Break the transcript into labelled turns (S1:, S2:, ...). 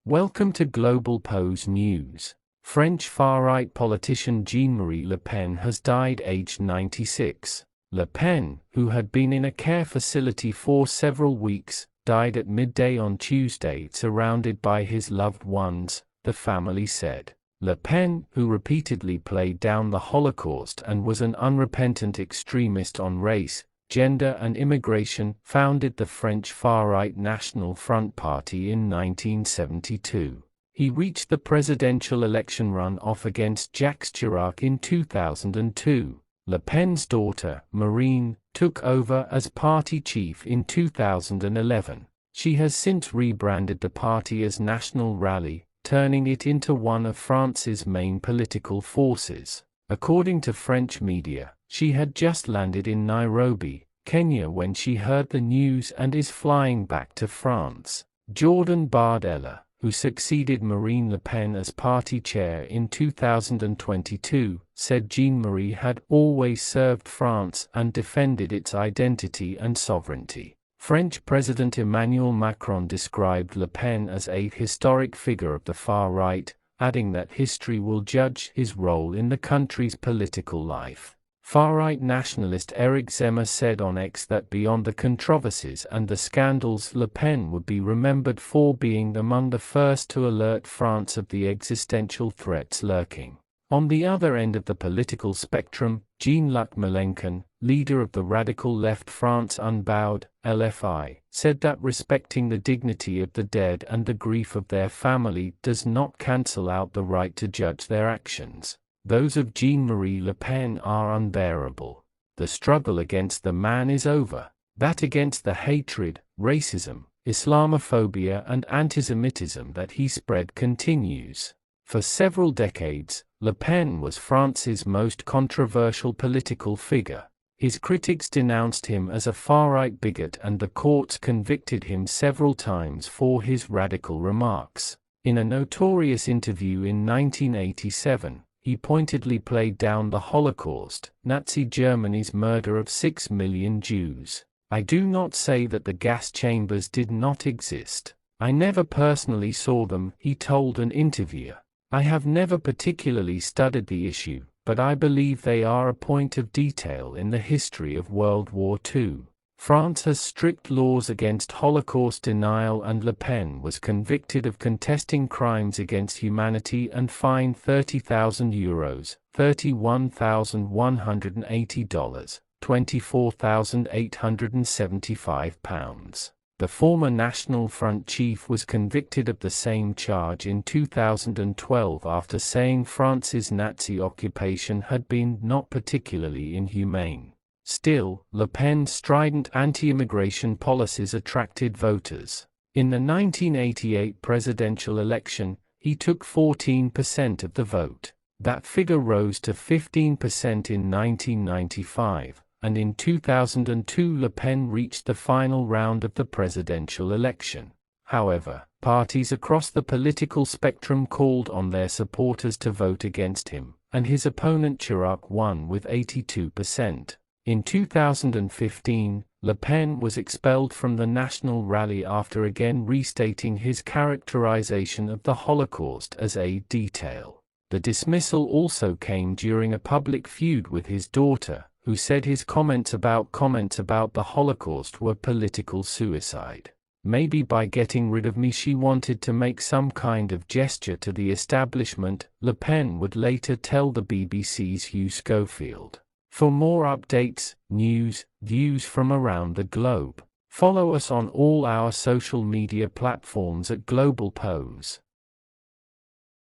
S1: Welcome to Globalpose News. French far-right politician Jean-Marie Le Pen has died aged 96. Le Pen, who had been in a care facility for several weeks, died at midday on Tuesday, surrounded by his loved ones, the family said. Le Pen, who repeatedly played down the Holocaust and was an unrepentant extremist on race, gender and immigration, founded the French far-right National Front Party in 1972. He reached the presidential election run-off against Jacques Chirac in 2002. Le Pen's daughter, Marine, took over as party chief in 2011. She has since rebranded the party as National Rally, turning it into one of France's main political forces. According to French media, she had just landed in Nairobi, Kenya when she heard the news and is flying back to France. Jordan Bardella, who succeeded Marine Le Pen as party chair in 2022, said Jean-Marie had always served France and defended its identity and sovereignty. French President Emmanuel Macron described Le Pen as a historic figure of the far right, adding that history will judge his role in the country's political life. Far-right nationalist Eric Zemmour said on X that beyond the controversies and the scandals, Le Pen would be remembered for being among the first to alert France of the existential threats lurking. On the other end of the political spectrum, Jean-Luc Mélenchon, leader of the radical left France Unbowed, LFI, said that respecting the dignity of the dead and the grief of their family does not cancel out the right to judge their actions. Those of Jean-Marie Le Pen are unbearable. The struggle against the man is over. That against the hatred, racism, Islamophobia and antisemitism that he spread continues. For several decades, Le Pen was France's most controversial political figure. His critics denounced him as a far-right bigot and the courts convicted him several times for his radical remarks. In a notorious interview in 1987, he pointedly played down the Holocaust, Nazi Germany's murder of 6 million Jews. "I do not say that the gas chambers did not exist. I never personally saw them," he told an interviewer. "I have never particularly studied the issue, but I believe they are a point of detail in the history of World War II. France has strict laws against Holocaust denial and Le Pen was convicted of contesting crimes against humanity and fined €30,000, $31,180, £24,875. The former National Front chief was convicted of the same charge in 2012 after saying France's Nazi occupation had been not particularly inhumane. Still, Le Pen's strident anti-immigration policies attracted voters. In the 1988 presidential election, he took 14% of the vote. That figure rose to 15% in 1995, and in 2002 Le Pen reached the final round of the presidential election. However, parties across the political spectrum called on their supporters to vote against him, and his opponent Chirac won with 82%. In 2015, Le Pen was expelled from the National Rally after again restating his characterization of the Holocaust as a detail. The dismissal also came during a public feud with his daughter, who said his comments about the Holocaust were political suicide. "Maybe by getting rid of me she wanted to make some kind of gesture to the establishment," Le Pen would later tell the BBC's Hugh Schofield. For more updates, news, views from around the globe, follow us on all our social media platforms at Globalpose.